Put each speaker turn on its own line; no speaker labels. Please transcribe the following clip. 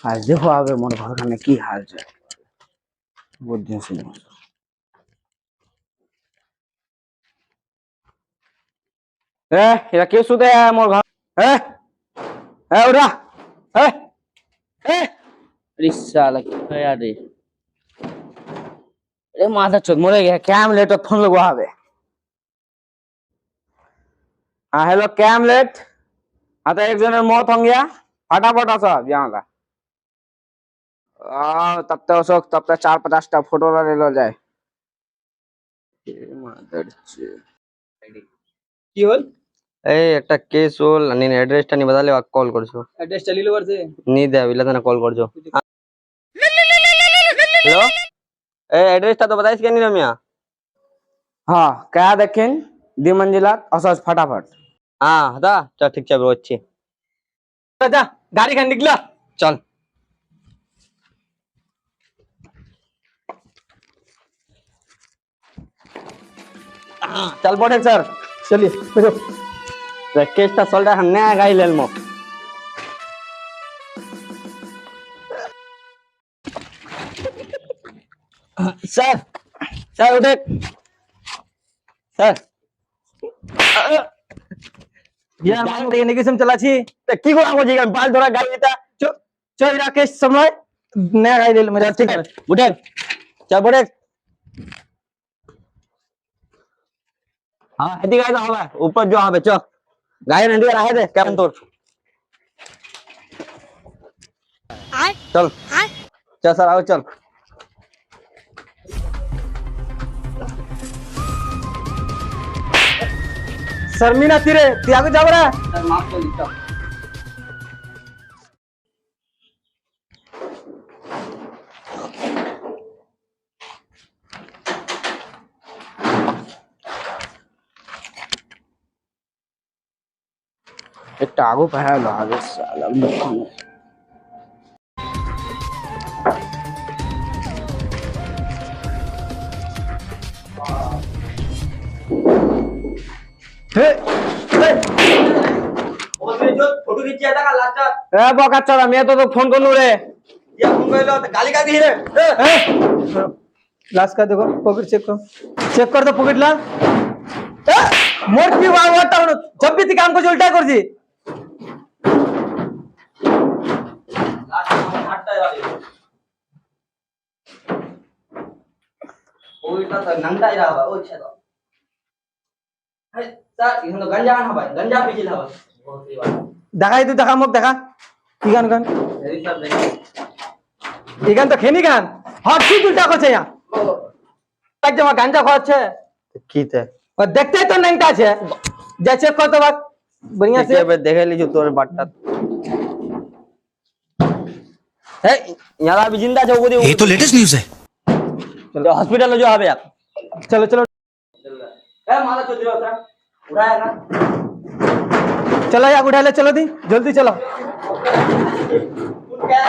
आज देखो आवे मोर घर में की हाल है बहुत दिन से ए एरा के सुते है मोर घर ए ए उठा ए ए अरे साला क्या यार रे अरे माथा चोद मरे गया कैमलेट फोन लगवा आवे हाँ हेलो कैमलेट हाँ तो एक जन मौत हो गया फटाफट सब यहाँ का तब तक 4-50 फोटो ले लो जाए
কি হল
এই একটা কেস হল নিন অ্যাড্রেসটা নি বদলে কল করছো
অ্যাড্রেস চালিয়ে লো বলছে
নি দে বিলা না কল করছো हेलो ए एड्रेस तो बताइस क्या नहीं रमिया
हाँ क्या देखें 2 मंजिला असज फटाफट
हाँ दा चल ठीक चल अच्छी
जा गाड़ी खान निकला
चल चल बोटे सर
चलिए
केसটা সলটা हमने গাই লেলমো
सर सर उठे सर यार मान दे नेगेशन चलाছি
তো কি করে আমো জিগান বাল ধরা গাড়িটা
चल राकेश समय नया गाड़ी ले मेरा
ठीक है उठे चल बोटे हाँ এদিকে আয় হবে ऊपर जो হবে চল গাড়ি নন্দিয়ে রাখে দে কেমন তোর चल चल सर आओ चल
शर्मिना तीरे तू आगे जा रहा
सर माफ कर दीजिए
एक टागो पहला लो आगे साला दुकान
फोटो खींचिया था लास्ट
ए बका चला मैं तो फोन कर लू रे
ये फोन कइलो तो गाली का दी रे
लास्ट का देखो पॉकेट चेक कर तो पॉकेट ला मोर की वाटा जब भी काम को उल्टा कर दी
ওইটা তো নংটাই রাবা ও ছেদ স্যার ইহন গঞ্জা আন হবে গঞ্জা পিছিল হবে
দেখাই তুই দেখা মোক দেখা কি গান গান
এই সব দেখি
এই গান তো খেনি গান হট কি উল্টা করছে ইয়া এক জমা গাঞ্জা খাচ্ছে
কিতে
और देखते तो नंगटा छे जैसे को तो बात बढ़िया से
দেখে লিছো তোর বাটটা এই ইয়ারা भी जिंदा है वो
ये तो लेटेस्ट न्यूज़ है
चलो हॉस्पिटल में जो হবে आप
चलो चलो
ए माला चौधरी उतरा उठाया ना
चलो यार उठा ले चलो दी जल्दी चलो
क्या